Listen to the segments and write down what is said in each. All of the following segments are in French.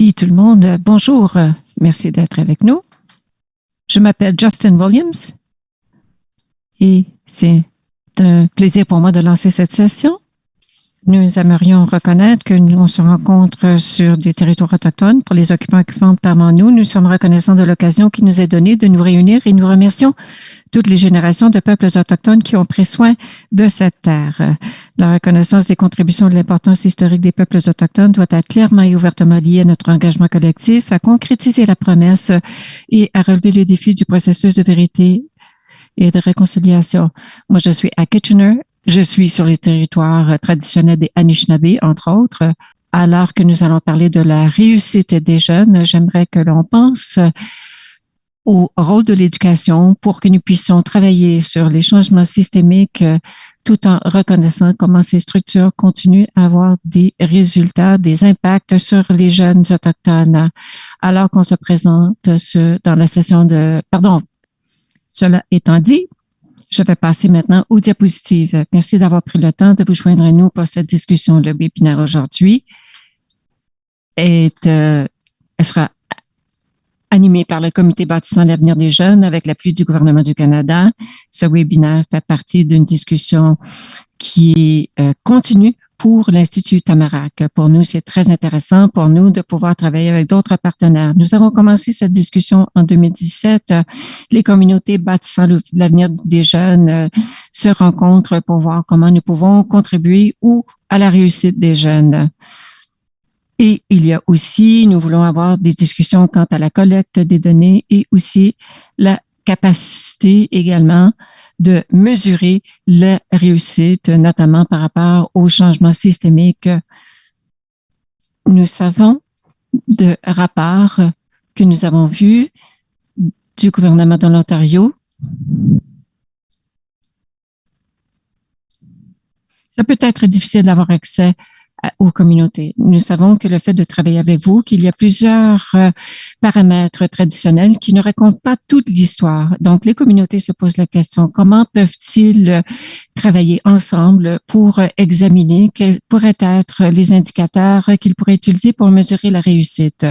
Merci tout le monde. Bonjour. Merci d'être avec nous. Je m'appelle Justin Williams et c'est un plaisir pour moi de lancer cette session. Nous aimerions reconnaître que nous se rencontrons sur des territoires autochtones. Pour les occupantes parmi nous, nous sommes reconnaissants de l'occasion qui nous est donnée de nous réunir et nous remercions toutes les générations de peuples autochtones qui ont pris soin de cette terre. La reconnaissance des contributions de l'importance historique des peuples autochtones doit être clairement et ouvertement liée à notre engagement collectif, à concrétiser la promesse et à relever les défis du processus de vérité et de réconciliation. Moi, je suis à Kitchener. Je suis sur les territoires traditionnels des Anishinaabe, entre autres. Alors que nous allons parler de la réussite des jeunes, j'aimerais que l'on pense au rôle de l'éducation pour que nous puissions travailler sur les changements systémiques tout en reconnaissant comment ces structures continuent à avoir des résultats, des impacts sur les jeunes autochtones. Alors qu'on se présente dans la session de... Cela étant dit, je vais passer maintenant aux diapositives. Merci d'avoir pris le temps de vous joindre à nous pour cette discussion. Le webinaire aujourd'hui sera animé par le Comité bâtissant l'avenir des jeunes avec l'appui du gouvernement du Canada. Ce webinaire fait partie d'une discussion qui continue pour l'Institut Tamarack. Pour nous, c'est très intéressant pour nous de pouvoir travailler avec d'autres partenaires. Nous avons commencé cette discussion en 2017. Les communautés bâtissant l'avenir des jeunes se rencontrent pour voir comment nous pouvons contribuer à la réussite des jeunes. Et il y a aussi, nous voulons avoir des discussions quant à la collecte des données et aussi la capacité également de mesurer la réussite, notamment par rapport aux changements systémiques. Nous savons de rapports que nous avons vus du gouvernement de l'Ontario. Ça peut être difficile d'avoir accès aux communautés. Nous savons que le fait de travailler avec vous, qu'il y a plusieurs paramètres traditionnels qui ne racontent pas toute l'histoire. Donc, les communautés se posent la question, comment peuvent-ils travailler ensemble pour examiner quels pourraient être les indicateurs qu'ils pourraient utiliser pour mesurer la réussite?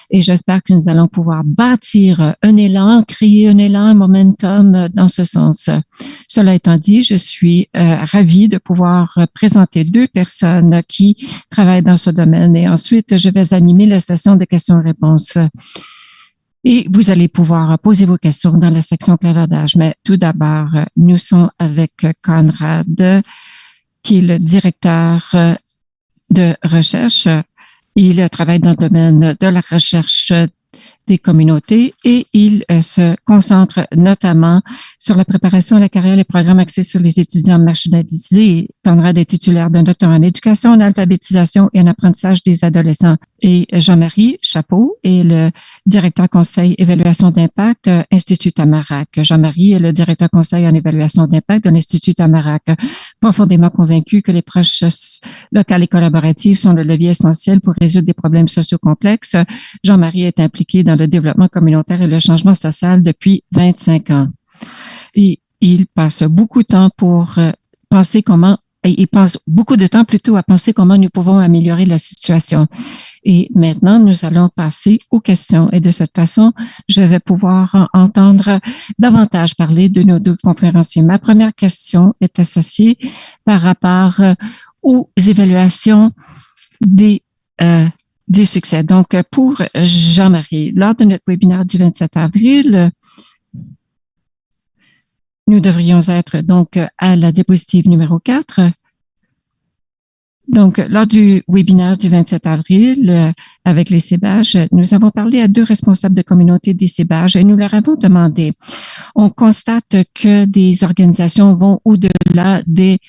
Et j'espère que nous allons pouvoir bâtir un élan, créer un élan, un momentum dans ce sens. Cela étant dit, je suis ravie de pouvoir présenter deux personnes qui travaillent dans ce domaine et ensuite, je vais animer la session de questions-réponses. Et vous allez pouvoir poser vos questions dans la section clavardage. Mais tout d'abord, nous sommes avec Conrad, qui est le directeur de recherche. Il travaille dans le domaine de la recherche des communautés et il se concentre notamment sur la préparation à la carrière, les programmes axés sur les étudiants marginalisés. Conrad est titulaire d'un doctorat en éducation, en alphabétisation et en apprentissage des adolescents. Et Jean-Marie Chapeau est le directeur conseil évaluation d'impact Institut Tamarack. Jean-Marie est le directeur conseil en évaluation d'impact de l'Institut Tamarack, profondément convaincu que les proches locales et collaboratives sont le levier essentiel pour résoudre des problèmes sociaux complexes. Jean-Marie est impliqué dans le développement communautaire et le changement social depuis 25 ans. Et il passe beaucoup de temps pour penser comment, il passe beaucoup de temps plutôt à penser comment nous pouvons améliorer la situation. Et maintenant, nous allons passer aux questions. Et de cette façon, je vais pouvoir entendre davantage parler de nos deux conférenciers. Ma première question est associée par rapport aux évaluations des succès. Donc, pour Jean-Marie, lors de notre webinaire du 27 avril, nous devrions être donc à la diapositive numéro 4. Donc, lors du webinaire du 27 avril avec les CEBAGE, nous avons parlé à deux responsables de communauté des CEBAGE et nous leur avons demandé, on constate que des organisations vont au-delà des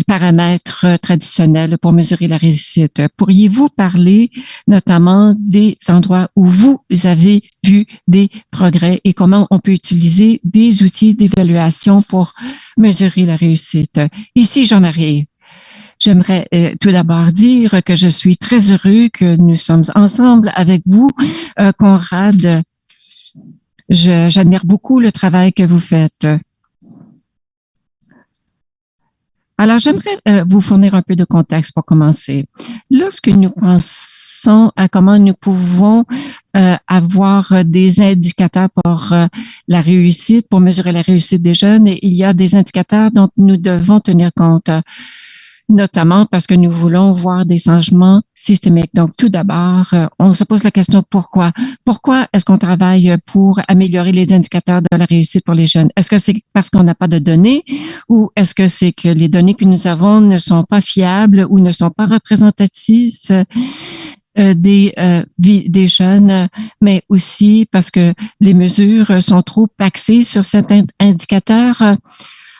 paramètres traditionnels pour mesurer la réussite. Pourriez-vous parler notamment des endroits où vous avez vu des progrès et comment on peut utiliser des outils d'évaluation pour mesurer la réussite? Ici, Jean-Marie. J'aimerais tout d'abord dire que je suis très heureux que nous sommes ensemble avec vous, Conrad. J'admire beaucoup le travail que vous faites. Alors, j'aimerais vous fournir un peu de contexte pour commencer. Lorsque nous pensons à comment nous pouvons avoir des indicateurs pour la réussite, pour mesurer la réussite des jeunes, il y a des indicateurs dont nous devons tenir compte, notamment parce que nous voulons voir des changements systémiques. Donc, tout d'abord, on se pose la question pourquoi? Pourquoi est-ce qu'on travaille pour améliorer les indicateurs de la réussite pour les jeunes? Est-ce que c'est parce qu'on n'a pas de données ou est-ce que c'est que les données que nous avons ne sont pas fiables ou ne sont pas représentatives des jeunes, mais aussi parce que les mesures sont trop axées sur certains indicateurs?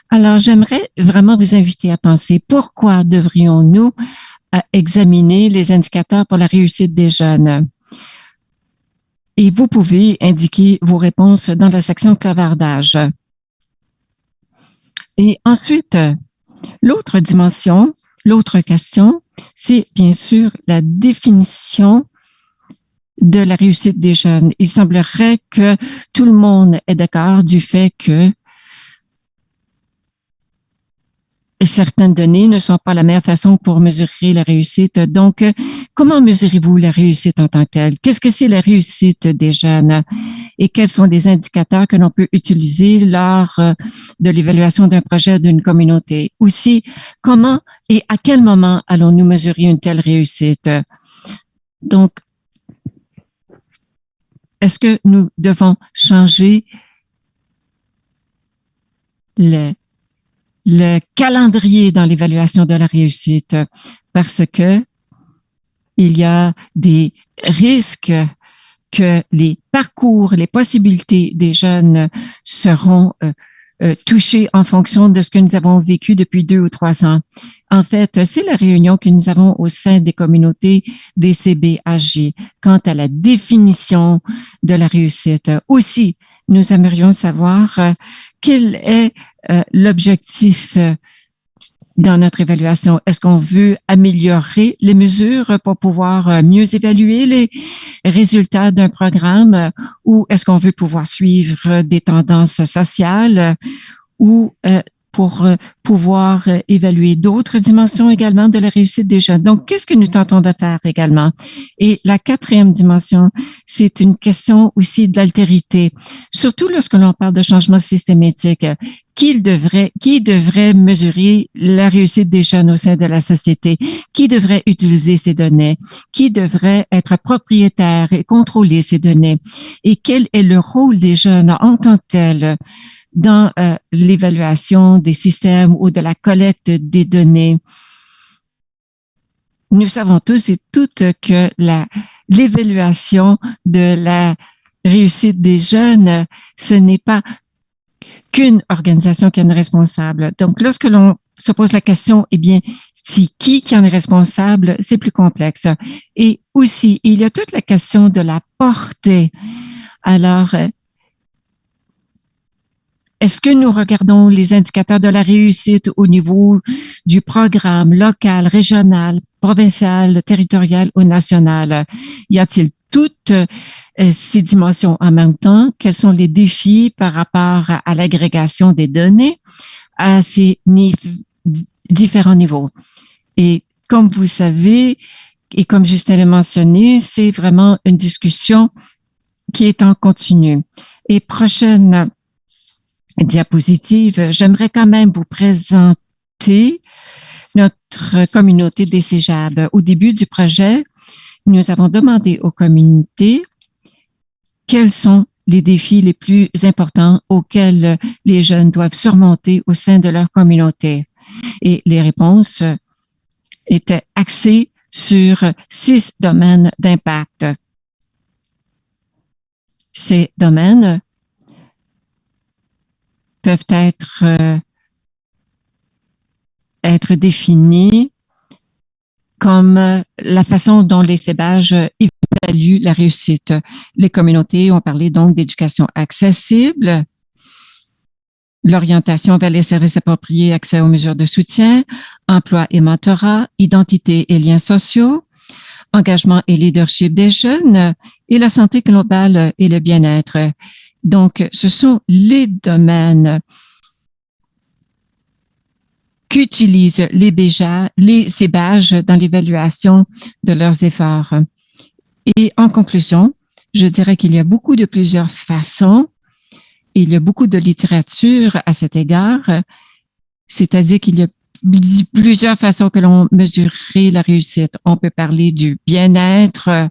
Alors, j'aimerais vraiment vous inviter à penser pourquoi devrions-nous examiner les indicateurs pour la réussite des jeunes? Et vous pouvez indiquer vos réponses dans la section clavardage. Et ensuite, l'autre dimension, l'autre question, c'est bien sûr la définition de la réussite des jeunes. Il semblerait que tout le monde est d'accord du fait que certaines données ne sont pas la meilleure façon pour mesurer la réussite. Donc, comment mesurez-vous la réussite en tant que telle? Qu'est-ce que c'est la réussite des jeunes? Et quels sont les indicateurs que l'on peut utiliser lors de l'évaluation d'un projet d'une communauté? Aussi, comment et à quel moment allons-nous mesurer une telle réussite? Donc, est-ce que nous devons changer le calendrier dans l'évaluation de la réussite parce que il y a des risques que les parcours, les possibilités des jeunes seront touchés en fonction de ce que nous avons vécu depuis 2 ou 3 ans. En fait, c'est la réunion que nous avons au sein des communautés des CBHG quant à la définition de la réussite. Aussi, nous aimerions savoir quel est l'objectif dans notre évaluation. Est-ce qu'on veut améliorer les mesures pour pouvoir mieux évaluer les résultats d'un programme ou est-ce qu'on veut pouvoir suivre des tendances sociales ou pour pouvoir évaluer d'autres dimensions également de la réussite des jeunes. Donc, qu'est-ce que nous tentons de faire également? Et la quatrième dimension, c'est une question aussi de l'altérité, surtout lorsque l'on parle de changement systématique. Qui devrait mesurer la réussite des jeunes au sein de la société? Qui devrait utiliser ces données? Qui devrait être propriétaire et contrôler ces données? Et quel est le rôle des jeunes en tant que tel dans l'évaluation des systèmes ou de la collecte des données? Nous savons tous et toutes que l'évaluation de la réussite des jeunes, ce n'est pas qu'une organisation qui en est responsable. Donc, lorsque l'on se pose la question, eh bien, si qui en est responsable, c'est plus complexe. Et aussi, il y a toute la question de la portée. Alors, est-ce que nous regardons les indicateurs de la réussite au niveau du programme local, régional, provincial, territorial ou national? Y a-t-il toutes ces dimensions en même temps? Quels sont les défis par rapport à l'agrégation des données à ces différents niveaux? Et comme vous savez, et comme Justin l'a mentionné, c'est vraiment une discussion qui est en continu. Et prochaine diapositive, j'aimerais quand même vous présenter notre communauté des cégeps. Au début du projet, nous avons demandé aux communautés quels sont les défis les plus importants auxquels les jeunes doivent surmonter au sein de leur communauté. Et les réponses étaient axées sur 6 domaines d'impact. Ces domaines peuvent être définis comme la façon dont les CBHG évaluent la réussite. Les communautés ont parlé donc d'éducation accessible, l'orientation vers les services appropriés, accès aux mesures de soutien, emploi et mentorat, identité et liens sociaux, engagement et leadership des jeunes et la santé globale et le bien-être. Donc, ce sont les domaines qu'utilisent ces badges dans l'évaluation de leurs efforts. Et en conclusion, je dirais qu'il y a plusieurs façons, et il y a beaucoup de littérature à cet égard, c'est-à-dire qu'il y a plusieurs façons que l'on mesurerait la réussite. On peut parler du bien-être,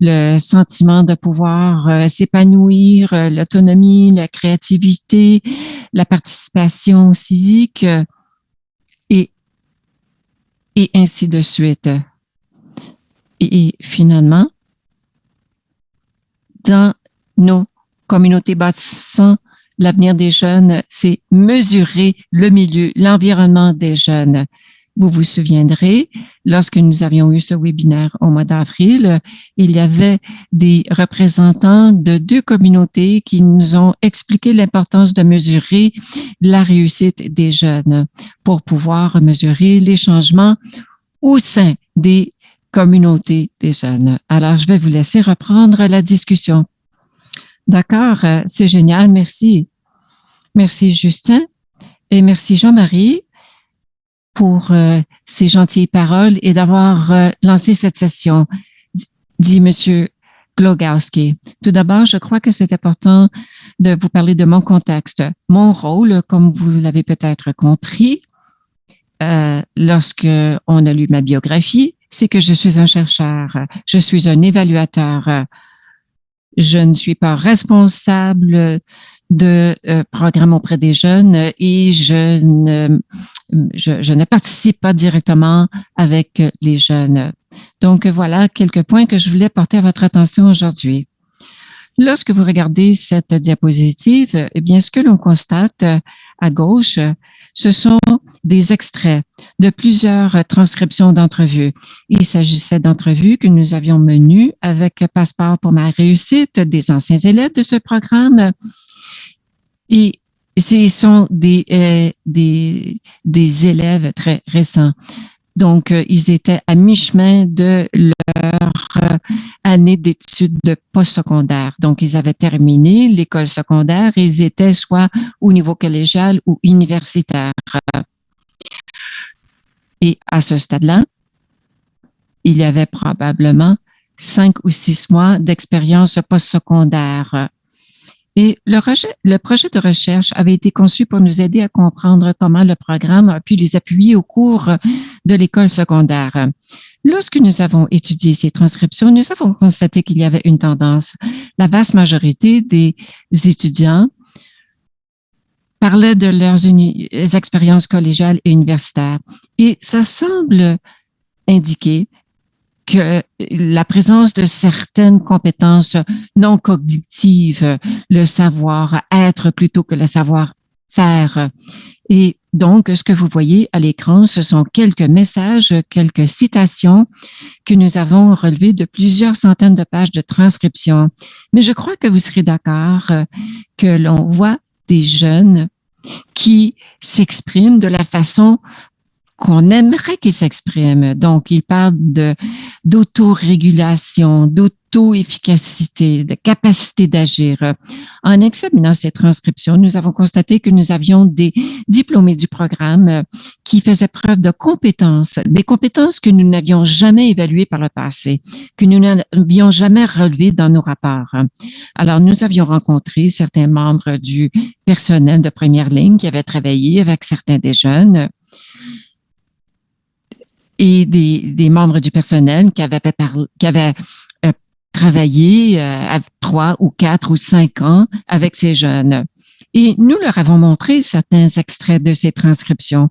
le sentiment de pouvoir s'épanouir, l'autonomie, la créativité, la participation civique et ainsi de suite. Et finalement, dans nos communautés bâtissant l'avenir des jeunes, c'est mesurer le milieu, l'environnement des jeunes. Vous vous souviendrez, lorsque nous avions eu ce webinaire au mois d'avril, il y avait des représentants de 2 communautés qui nous ont expliqué l'importance de mesurer la réussite des jeunes pour pouvoir mesurer les changements au sein des communautés des jeunes. Alors, je vais vous laisser reprendre la discussion. D'accord, c'est génial, merci. Merci Justin et merci Jean-Marie pour ces gentilles paroles et d'avoir lancé cette session, dit Monsieur Glogowski. Tout d'abord, je crois que c'est important de vous parler de mon contexte. Mon rôle, comme vous l'avez peut-être compris, lorsque on a lu ma biographie, c'est que je suis un chercheur, je suis un évaluateur. Je ne suis pas responsable de programmes auprès des jeunes et je ne participe pas directement avec les jeunes. Donc, voilà quelques points que je voulais porter à votre attention aujourd'hui. Lorsque vous regardez cette diapositive, eh bien, ce que l'on constate à gauche, ce sont des extraits de plusieurs transcriptions d'entrevues. Il s'agissait d'entrevues que nous avions menues avec Passeport pour ma réussite, des anciens élèves de ce programme. Et ce sont des élèves très récents. Donc, ils étaient à mi-chemin de leur année d'études de postsecondaire. Donc, ils avaient terminé l'école secondaire et ils étaient soit au niveau collégial ou universitaire. Et à ce stade-là, il y avait probablement 5 ou 6 mois d'expérience postsecondaire. Et le projet de recherche avait été conçu pour nous aider à comprendre comment le programme a pu les appuyer au cours de l'école secondaire. Lorsque nous avons étudié ces transcriptions, nous avons constaté qu'il y avait une tendance. La vaste majorité des étudiants parlaient de leurs expériences collégiales et universitaires. Et ça semble indiquer que la présence de certaines compétences non cognitives, le savoir-être plutôt que le savoir-faire. Et donc, ce que vous voyez à l'écran, ce sont quelques messages, quelques citations que nous avons relevées de plusieurs centaines de pages de transcription. Mais je crois que vous serez d'accord que l'on voit des jeunes qui s'expriment de la façon qu'on aimerait qu'ils s'expriment. Donc, ils parlent d'autorégulation, d'auto-efficacité, de capacité d'agir. En examinant ces transcriptions, nous avons constaté que nous avions des diplômés du programme qui faisaient preuve de compétences, des compétences que nous n'avions jamais évaluées par le passé, que nous n'avions jamais relevées dans nos rapports. Alors, nous avions rencontré certains membres du personnel de première ligne qui avaient travaillé avec certains des jeunes et des membres du personnel qui avaient travaillé à 3 ou 4 ou 5 ans avec ces jeunes. Et nous leur avons montré certains extraits de ces transcriptions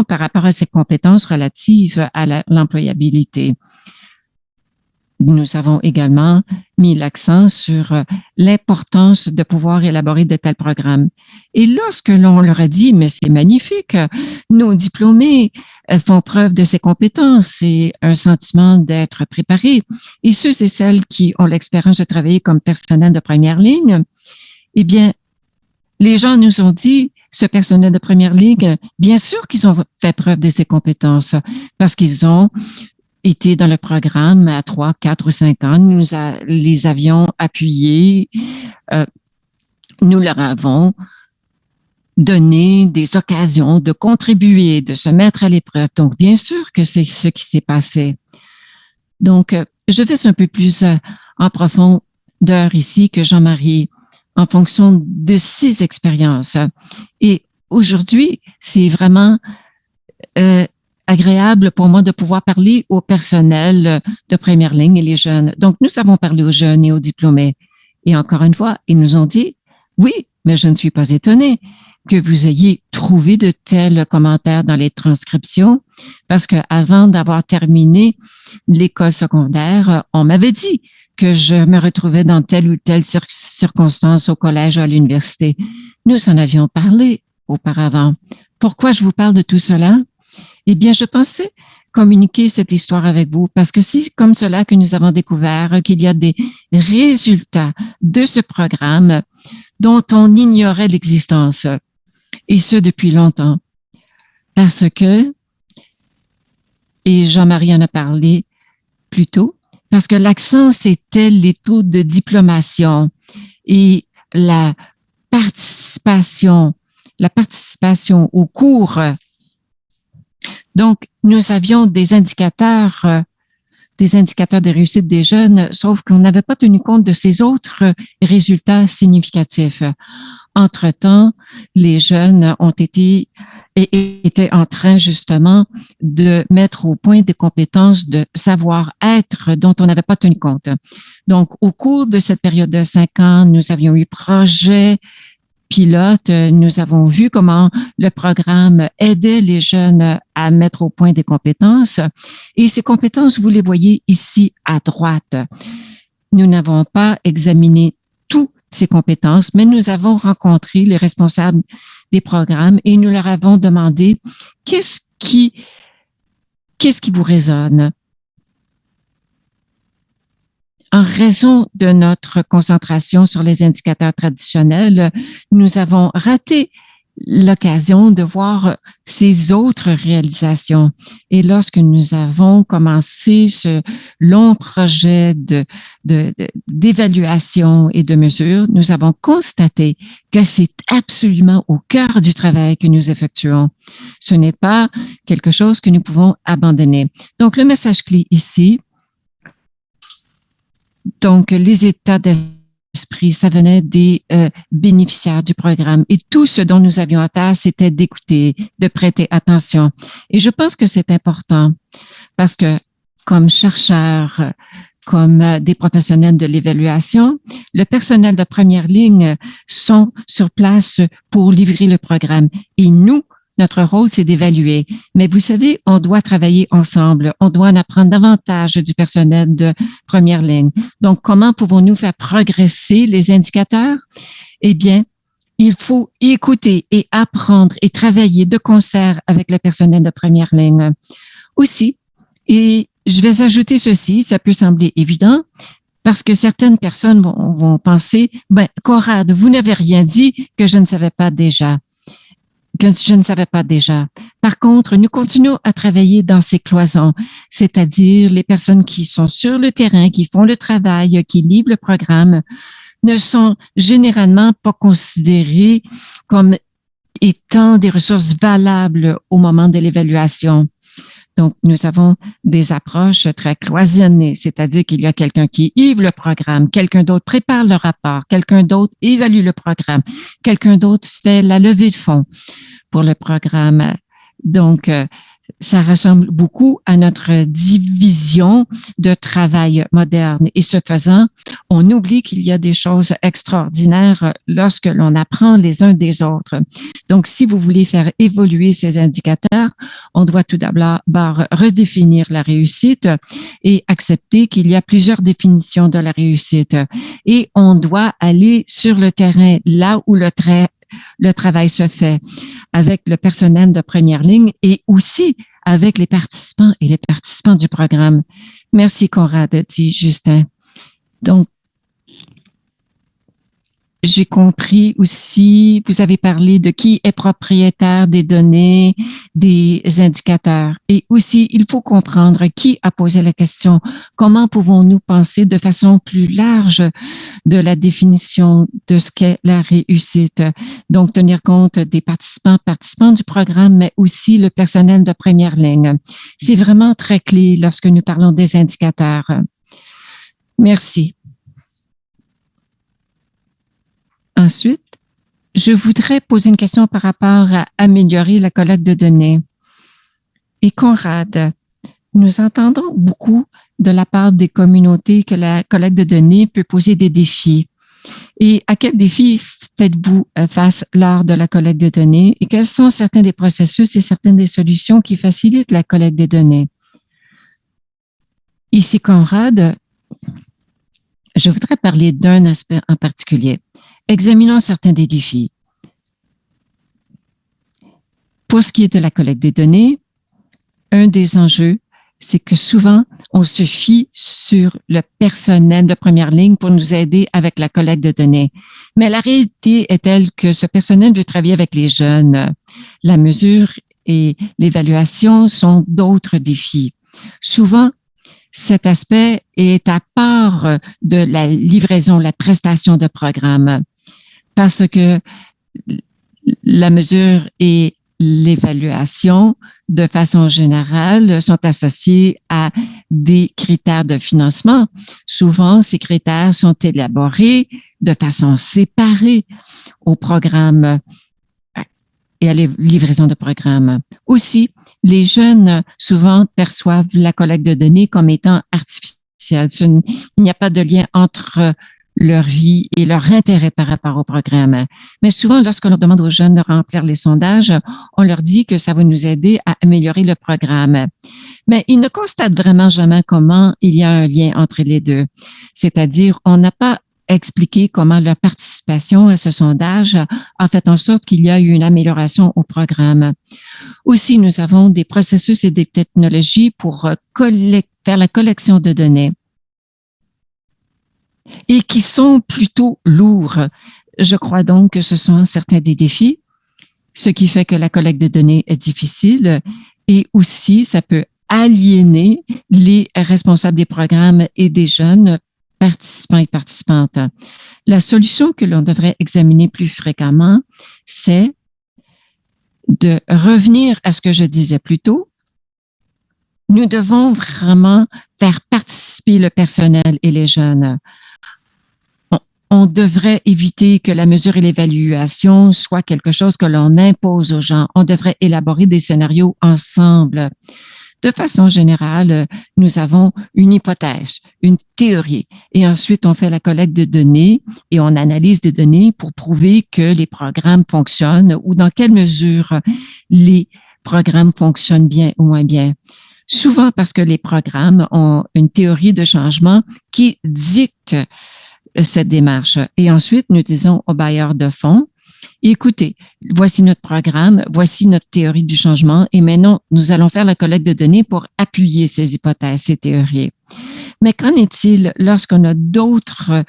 par rapport à ces compétences relatives à l'employabilité. Nous avons également mis l'accent sur l'importance de pouvoir élaborer de tels programmes. Et lorsque l'on leur a dit, mais c'est magnifique, nos diplômés font preuve de ces compétences et un sentiment d'être préparés, et ceux et celles qui ont l'expérience de travailler comme personnel de première ligne, eh bien, les gens nous ont dit, ce personnel de première ligne, bien sûr qu'ils ont fait preuve de ces compétences parce qu'ils ont été dans le programme à 3, 4 ou 5 ans. Nous les avions appuyés. Nous leur avons donner des occasions de contribuer, de se mettre à l'épreuve. Donc, bien sûr que c'est ce qui s'est passé. Donc, je vais un peu plus en profondeur ici que Jean-Marie en fonction de ses expériences. Et aujourd'hui, c'est vraiment agréable pour moi de pouvoir parler au personnel de première ligne et les jeunes. Donc, nous avons parlé aux jeunes et aux diplômés. Et encore une fois, ils nous ont dit, oui, mais je ne suis pas étonné que vous ayez trouvé de tels commentaires dans les transcriptions, parce que avant d'avoir terminé l'école secondaire, on m'avait dit que je me retrouvais dans telle ou telle circonstance au collège ou à l'université. Nous en avions parlé auparavant. Pourquoi je vous parle de tout cela? Eh bien, je pensais communiquer cette histoire avec vous parce que c'est comme cela que nous avons découvert qu'il y a des résultats de ce programme dont on ignorait l'existence, et ce depuis longtemps. Parce que, et Jean-Marie en a parlé plus tôt, parce que l'accent, c'était les taux de diplomation et la participation au cours. Donc, nous avions des indicateurs de réussite des jeunes, sauf qu'on n'avait pas tenu compte de ces autres résultats significatifs. Entre-temps, les jeunes étaient en train justement de mettre au point des compétences de savoir-être dont on n'avait pas tenu compte. Donc, au cours de cette période de 5 ans, nous avions eu projet pilote, nous avons vu comment le programme aidait les jeunes à mettre au point des compétences. Et ces compétences, vous les voyez ici à droite. Nous n'avons pas examiné toutes ces compétences, mais nous avons rencontré les responsables des programmes et nous leur avons demandé qu'est-ce qui vous résonne? En raison de notre concentration sur les indicateurs traditionnels, nous avons raté l'occasion de voir ces autres réalisations. Et lorsque nous avons commencé ce long projet d'évaluation et de mesure, nous avons constaté que c'est absolument au cœur du travail que nous effectuons. Ce n'est pas quelque chose que nous pouvons abandonner. Donc, le message clé ici, donc, les états d'esprit, ça venait des bénéficiaires du programme. Et tout ce dont nous avions à faire, c'était d'écouter, de prêter attention. Et je pense que c'est important parce que comme chercheurs, comme des professionnels de l'évaluation, le personnel de première ligne sont sur place pour livrer le programme. Et nous, notre rôle, c'est d'évaluer. Mais vous savez, on doit travailler ensemble. On doit en apprendre davantage du personnel de première ligne. Donc, comment pouvons-nous faire progresser les indicateurs? Eh bien, il faut écouter et apprendre et travailler de concert avec le personnel de première ligne. Aussi, et je vais ajouter ceci, ça peut sembler évident, parce que certaines personnes vont penser, Conrad, vous n'avez rien dit que je ne savais pas déjà. Par contre, nous continuons à travailler dans ces cloisons, c'est-à-dire les personnes qui sont sur le terrain, qui font le travail, qui livrent le programme, ne sont généralement pas considérées comme étant des ressources valables au moment de l'évaluation. Donc, nous avons des approches très cloisonnées, c'est-à-dire qu'il y a quelqu'un qui livre le programme, quelqu'un d'autre prépare le rapport, quelqu'un d'autre évalue le programme, quelqu'un d'autre fait la levée de fonds pour le programme. Donc, ça ressemble beaucoup à notre division de travail moderne. Et ce faisant, on oublie qu'il y a des choses extraordinaires lorsque l'on apprend les uns des autres. Donc, si vous voulez faire évoluer ces indicateurs, on doit tout d'abord redéfinir la réussite et accepter qu'il y a plusieurs définitions de la réussite. Et on doit aller sur le terrain, là où le travail se fait, avec le personnel de première ligne et aussi avec les participants et les participants du programme. Merci, Conrad, dit Justin. Donc, J'ai compris aussi, vous avez parlé de qui est propriétaire des données, des indicateurs. Et aussi, il faut comprendre qui a posé la question. Comment pouvons-nous penser de façon plus large de la définition de ce qu'est la réussite? Donc, tenir compte des participants du programme, mais aussi le personnel de première ligne. C'est vraiment très clé lorsque nous parlons des indicateurs. Merci. Ensuite, je voudrais poser une question par rapport à améliorer la collecte de données. Et Conrad, nous entendons beaucoup de la part des communautés que la collecte de données peut poser des défis. Et à quels défis faites-vous face lors de la collecte de données et quels sont certains des processus et certaines des solutions qui facilitent la collecte des données? Ici, Conrad, je voudrais parler d'un aspect en particulier. Examinons certains des défis. Pour ce qui est de la collecte des données, un des enjeux, c'est que souvent, on se fie sur le personnel de première ligne pour nous aider avec la collecte de données. Mais la réalité est telle que ce personnel veut travailler avec les jeunes. La mesure et l'évaluation sont d'autres défis. Souvent, cet aspect est à part de la livraison, la prestation de programme, parce que la mesure et l'évaluation, de façon générale, sont associés à des critères de financement. Souvent, ces critères sont élaborés de façon séparée au programme et à la livraison de programmes. Aussi, les jeunes souvent perçoivent la collecte de données comme étant artificielle. Il n'y a pas de lien entre leur vie et leur intérêt par rapport au programme. Mais souvent, lorsque l'on demande aux jeunes de remplir les sondages, on leur dit que ça va nous aider à améliorer le programme. Mais ils ne constatent vraiment jamais comment il y a un lien entre les deux. C'est-à-dire, on n'a pas expliqué comment leur participation à ce sondage a fait en sorte qu'il y a eu une amélioration au programme. Aussi, nous avons des processus et des technologies pour faire la collection de données et qui sont plutôt lourds. Je crois donc que ce sont certains des défis, ce qui fait que la collecte de données est difficile et aussi ça peut aliéner les responsables des programmes et des jeunes participants et participantes. La solution que l'on devrait examiner plus fréquemment, c'est de revenir à ce que je disais plus tôt. Nous devons vraiment faire participer le personnel et les jeunes. On devrait éviter que la mesure et l'évaluation soit quelque chose que l'on impose aux gens. On devrait élaborer des scénarios ensemble. De façon générale, nous avons une hypothèse, une théorie, et ensuite on fait la collecte de données et on analyse des données pour prouver que les programmes fonctionnent ou dans quelle mesure les programmes fonctionnent bien ou moins bien. Souvent parce que les programmes ont une théorie de changement qui dicte cette démarche. Et ensuite, nous disons aux bailleurs de fonds, écoutez, voici notre programme, voici notre théorie du changement et maintenant, nous allons faire la collecte de données pour appuyer ces hypothèses, ces théories. Mais qu'en est-il lorsqu'on a d'autres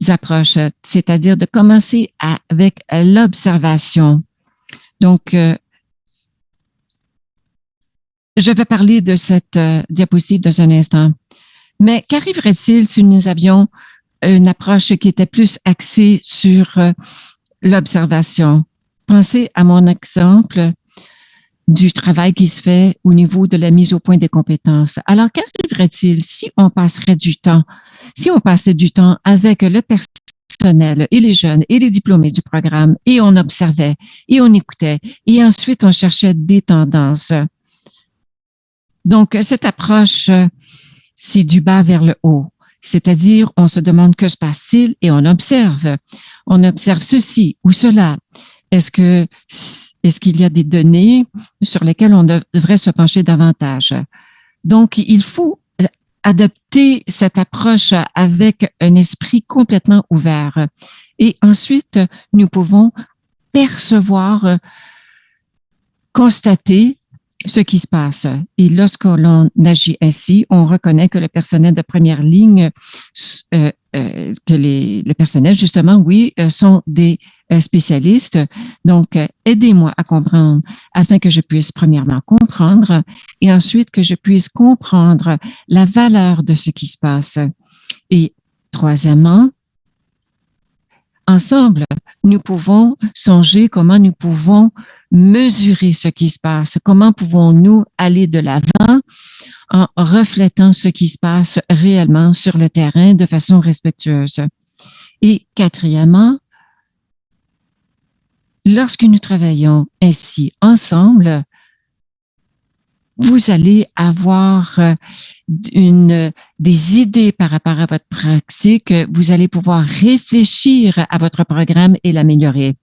approches, c'est-à-dire de commencer avec l'observation? Donc, je vais parler de cette diapositive dans un instant. Mais qu'arriverait-il si nous avions une approche qui était plus axée sur l'observation? Pensez à mon exemple du travail qui se fait au niveau de la mise au point des compétences. Alors, qu'arriverait-il si on passerait du temps, si on passait du temps avec le personnel et les jeunes et les diplômés du programme et on observait et on écoutait et ensuite on cherchait des tendances. Donc, cette approche, c'est du bas vers le haut. C'est-à-dire, on se demande que se passe-t-il et on observe. On observe ceci ou cela. Est-ce qu'il y a des données sur lesquelles on devrait se pencher davantage? Donc, il faut adopter cette approche avec un esprit complètement ouvert. Et ensuite, nous pouvons percevoir, constater ce qui se passe. Et lorsque l'on agit ainsi, on reconnaît que le personnel de première ligne, que le personnel, justement, oui, sont des spécialistes. Donc, aidez-moi à comprendre afin que je puisse premièrement comprendre et ensuite que je puisse comprendre la valeur de ce qui se passe. Et troisièmement, ensemble, nous pouvons songer comment nous pouvons mesurer ce qui se passe, comment pouvons-nous aller de l'avant en reflétant ce qui se passe réellement sur le terrain de façon respectueuse. Et quatrièmement, lorsque nous travaillons ainsi ensemble, vous allez avoir des idées par rapport à votre pratique. Vous allez pouvoir réfléchir à votre programme et l'améliorer.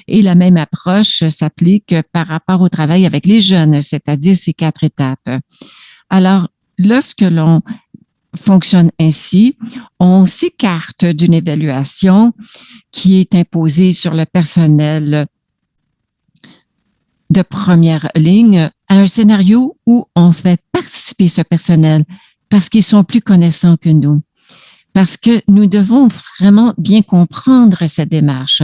Et la même approche s'applique par rapport au travail avec les jeunes, c'est-à-dire ces 4 étapes. Alors, lorsque l'on fonctionne ainsi, on s'écarte d'une évaluation qui est imposée sur le personnel de première ligne à un scénario où on fait participer ce personnel parce qu'ils sont plus connaissants que nous. Parce que nous devons vraiment bien comprendre cette démarche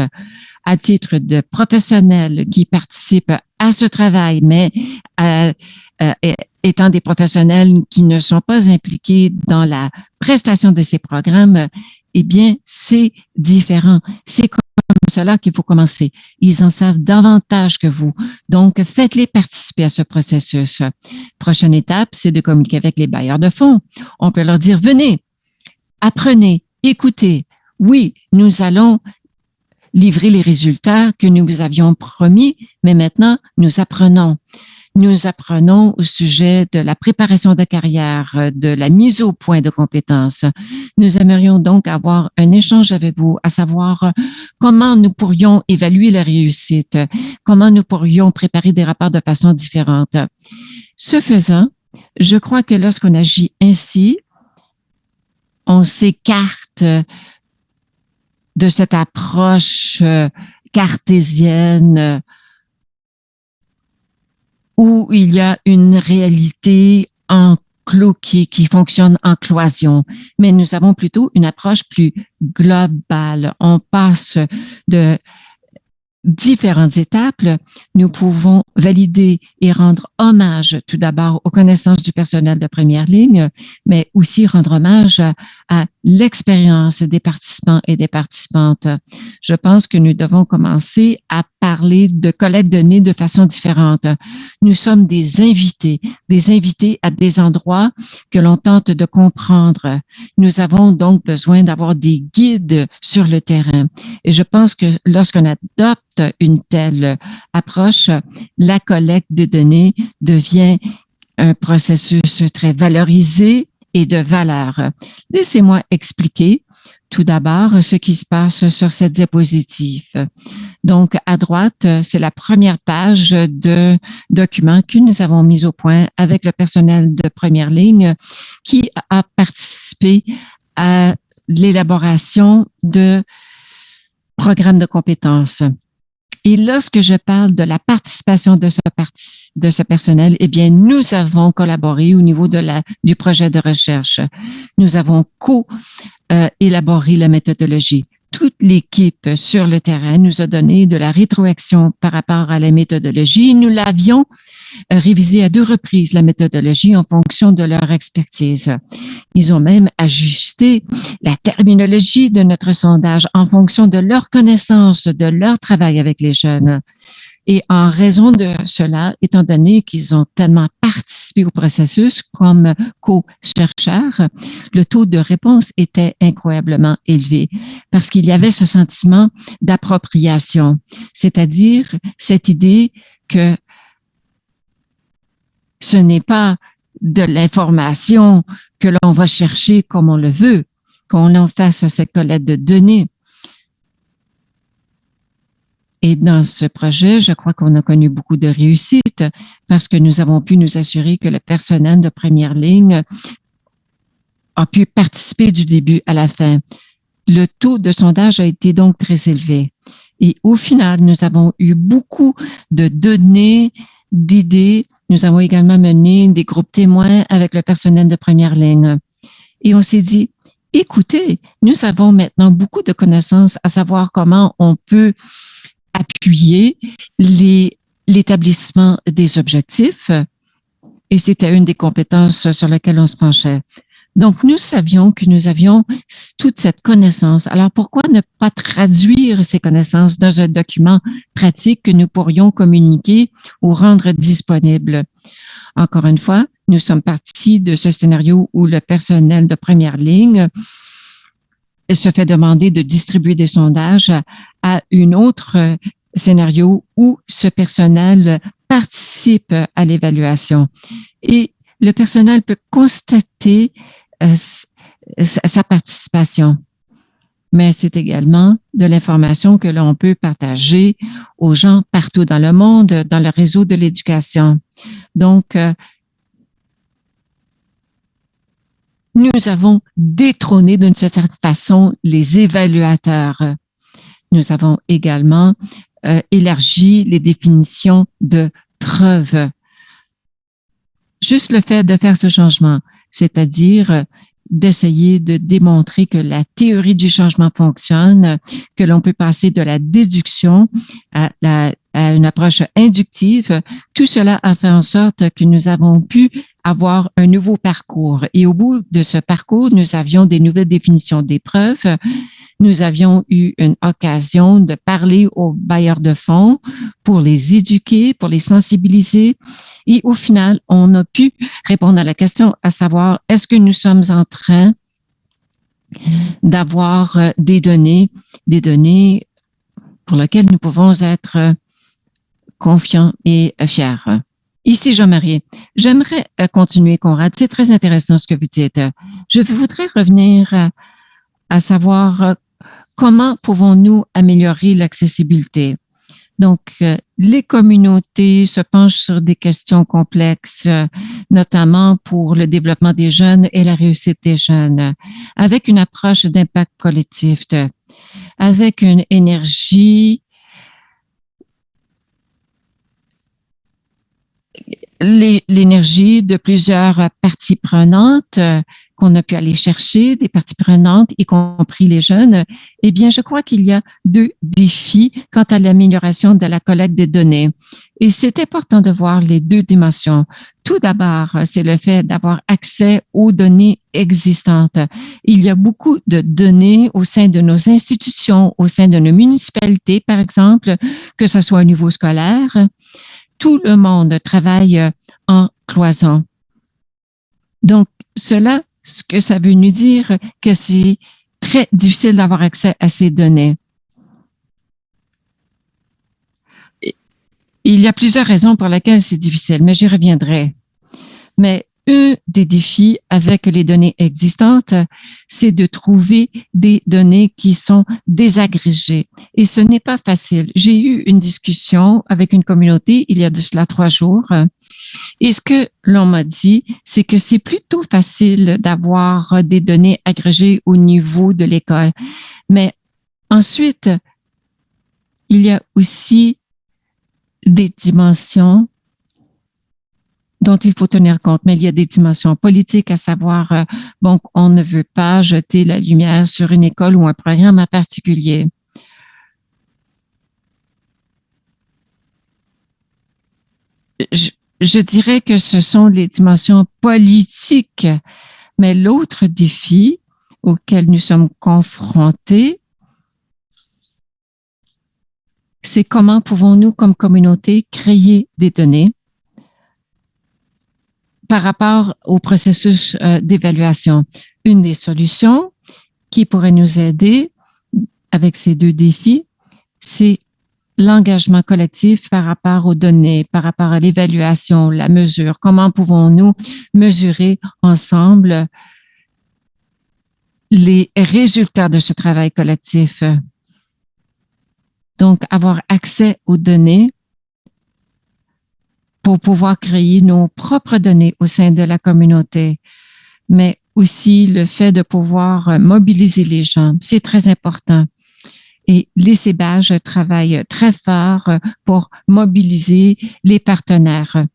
à titre de professionnels qui participent à ce travail, mais étant des professionnels qui ne sont pas impliqués dans la prestation de ces programmes, eh bien, c'est différent. C'est comme cela qu'il faut commencer. Ils en savent davantage que vous. Donc, faites-les participer à ce processus. Prochaine étape, c'est de communiquer avec les bailleurs de fonds. On peut leur dire, venez, apprenez, écoutez. Oui, nous allons livrer les résultats que nous vous avions promis, mais maintenant, nous apprenons. Nous apprenons au sujet de la préparation de carrière, de la mise au point de compétences. Nous aimerions donc avoir un échange avec vous, à savoir comment nous pourrions évaluer la réussite, comment nous pourrions préparer des rapports de façon différente. Ce faisant, je crois que lorsqu'on agit ainsi, on s'écarte de cette approche cartésienne où il y a une réalité encloquée qui fonctionne en cloison. Mais nous avons plutôt une approche plus globale. On passe de différentes étapes. Nous pouvons valider et rendre hommage tout d'abord aux connaissances du personnel de première ligne, mais aussi rendre hommage à l'expérience des participants et des participantes. Je pense que nous devons commencer à parler de collecte de données de façon différente. Nous sommes des invités à des endroits que l'on tente de comprendre. Nous avons donc besoin d'avoir des guides sur le terrain. Et je pense que lorsqu'on adopte une telle approche, la collecte des données devient un processus très valorisé et de valeur. Laissez-moi expliquer tout d'abord ce qui se passe sur cette diapositive. Donc, à droite, c'est la première page de document que nous avons mis au point avec le personnel de première ligne qui a participé à l'élaboration de programmes de compétences. Et lorsque je parle de la participation de ce personnel, eh bien, nous avons collaboré au niveau du projet de recherche. Nous avons élaboré la méthodologie. Toute l'équipe sur le terrain nous a donné de la rétroaction par rapport à la méthodologie. Nous l'avions révisée à 2 reprises, la méthodologie, en fonction de leur expertise. Ils ont même ajusté la terminologie de notre sondage en fonction de leur connaissance, de leur travail avec les jeunes. Et en raison de cela, étant donné qu'ils ont tellement participé au processus comme co-chercheurs, le taux de réponse était incroyablement élevé parce qu'il y avait ce sentiment d'appropriation, c'est-à-dire cette idée que ce n'est pas de l'information que l'on va chercher comme on le veut, qu'on en fasse à cette collecte de données. Et dans ce projet, je crois qu'on a connu beaucoup de réussite parce que nous avons pu nous assurer que le personnel de première ligne a pu participer du début à la fin. Le taux de sondage a été donc très élevé. Et au final, nous avons eu beaucoup de données, d'idées Nous avons également mené des groupes témoins avec le personnel de première ligne. Et on s'est dit, écoutez, nous avons maintenant beaucoup de connaissances à savoir comment on peut appuyer l'établissement des objectifs. Et c'était une des compétences sur lesquelles on se penchait. Donc, nous savions que nous avions toute cette connaissance. Alors, pourquoi ne pas traduire ces connaissances dans un document pratique que nous pourrions communiquer ou rendre disponible? Encore une fois, nous sommes partis de ce scénario où le personnel de première ligne se fait demander de distribuer des sondages à une autre scénario où ce personnel participe à l'évaluation. Et le personnel peut constater sa participation. Mais c'est également de l'information que l'on peut partager aux gens partout dans le monde, dans le réseau de l'éducation. Donc, nous avons détrôné d'une certaine façon les évaluateurs. Nous avons également élargi les définitions de preuves. Juste le fait de faire ce changement, c'est-à-dire d'essayer de démontrer que la théorie du changement fonctionne, que l'on peut passer de la déduction à une approche inductive, tout cela a fait en sorte que nous avons pu avoir un nouveau parcours. Et au bout de ce parcours, nous avions des nouvelles définitions des preuves. Nous avions eu une occasion de parler aux bailleurs de fonds pour les éduquer, pour les sensibiliser. Et au final, on a pu répondre à la question à savoir, est-ce que nous sommes en train d'avoir des données pour lesquelles nous pouvons être confiants et fiers. Ici, Jean-Marie, j'aimerais continuer, Conrad. C'est très intéressant ce que vous dites. Je voudrais revenir à savoir comment pouvons-nous améliorer l'accessibilité. Donc, les communautés se penchent sur des questions complexes, notamment pour le développement des jeunes et la réussite des jeunes, avec une approche d'impact collectif, avec une énergie, l'énergie de plusieurs parties prenantes qu'on a pu aller chercher, des parties prenantes, y compris les jeunes. Eh bien, je crois qu'il y a deux défis quant à l'amélioration de la collecte des données. Et c'est important de voir les deux dimensions. Tout d'abord, c'est le fait d'avoir accès aux données existantes. Il y a beaucoup de données au sein de nos institutions, au sein de nos municipalités, par exemple, que ce soit au niveau scolaire. Tout le monde travaille en cloison. Donc, cela, ce que ça veut nous dire, que c'est très difficile d'avoir accès à ces données. Il y a plusieurs raisons pour lesquelles c'est difficile, mais j'y reviendrai. Mais un des défis avec les données existantes, c'est de trouver des données qui sont désagrégées. Et ce n'est pas facile. J'ai eu une discussion avec une communauté il y a de cela 3 jours. Et ce que l'on m'a dit, c'est que c'est plutôt facile d'avoir des données agrégées au niveau de l'école. Mais ensuite, il y a aussi des dimensions dont il faut tenir compte, mais il y a des dimensions politiques, à savoir, bon, on ne veut pas jeter la lumière sur une école ou un programme en particulier. Je dirais que ce sont les dimensions politiques, mais l'autre défi auquel nous sommes confrontés, c'est comment pouvons-nous, comme communauté, créer des données par rapport au processus d'évaluation. Une des solutions qui pourrait nous aider avec ces deux défis, c'est l'engagement collectif par rapport aux données, par rapport à l'évaluation, la mesure. Comment pouvons-nous mesurer ensemble les résultats de ce travail collectif? Donc, avoir accès aux données pour pouvoir créer nos propres données au sein de la communauté, mais aussi le fait de pouvoir mobiliser les gens, c'est très important. Et les CEBAGE travaillent très fort pour mobiliser les partenaires.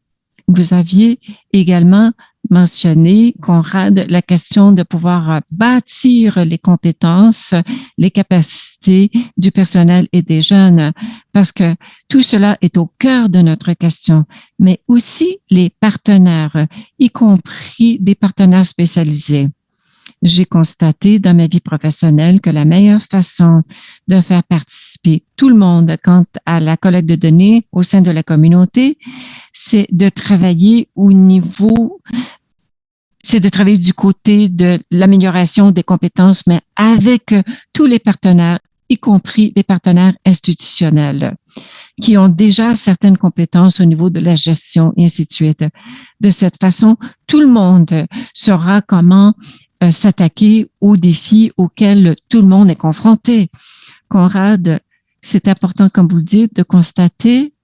Vous aviez également mentionné, Conrad, la question de pouvoir bâtir les compétences, les capacités du personnel et des jeunes, parce que tout cela est au cœur de notre question, mais aussi les partenaires, y compris des partenaires spécialisés. J'ai constaté dans ma vie professionnelle que la meilleure façon de faire participer tout le monde quant à la collecte de données au sein de la communauté, c'est de travailler du côté de l'amélioration des compétences, mais avec tous les partenaires, y compris les partenaires institutionnels, qui ont déjà certaines compétences au niveau de la gestion et ainsi de suite. De cette façon, tout le monde saura comment s'attaquer aux défis auxquels tout le monde est confronté. Conrad, c'est important, comme vous le dites, de constater,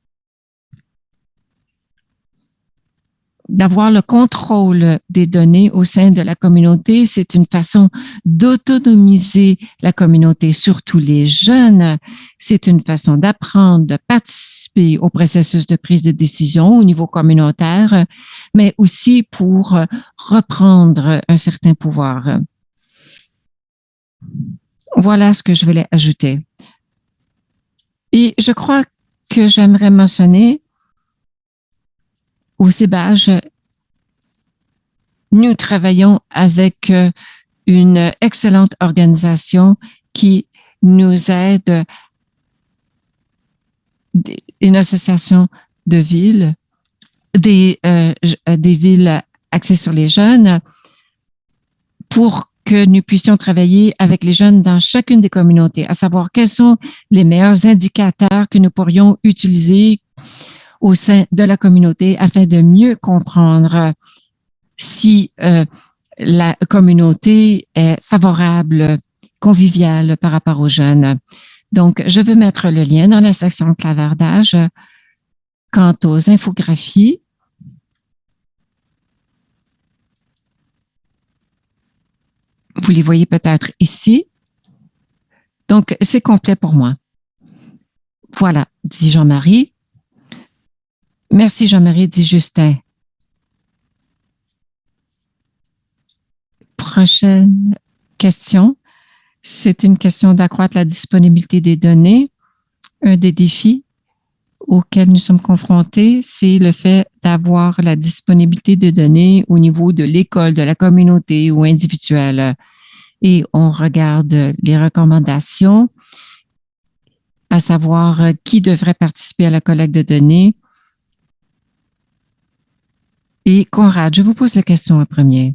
d'avoir le contrôle des données au sein de la communauté. C'est une façon d'autonomiser la communauté, surtout les jeunes. C'est une façon d'apprendre, de participer au processus de prise de décision au niveau communautaire, mais aussi pour reprendre un certain pouvoir. Voilà ce que je voulais ajouter. Et je crois que j'aimerais mentionner au CEBAGE, nous travaillons avec une excellente organisation qui nous aide, une association de villes, des villes axées sur les jeunes, pour que nous puissions travailler avec les jeunes dans chacune des communautés, à savoir quels sont les meilleurs indicateurs que nous pourrions utiliser au sein de la communauté afin de mieux comprendre si la communauté est favorable, conviviale par rapport aux jeunes. Donc, je vais mettre le lien dans la section clavardage. Quant aux infographies, vous les voyez peut-être ici. Donc, c'est complet pour moi. Voilà, dit Jean-Marie. Merci Jean-Marie, dit Justin. Prochaine question. C'est une question d'accroître la disponibilité des données. Un des défis auxquels nous sommes confrontés, c'est le fait d'avoir la disponibilité de données au niveau de l'école, de la communauté ou individuelle. Et on regarde les recommandations, à savoir qui devrait participer à la collecte de données. Et Conrad, je vous pose la question en premier.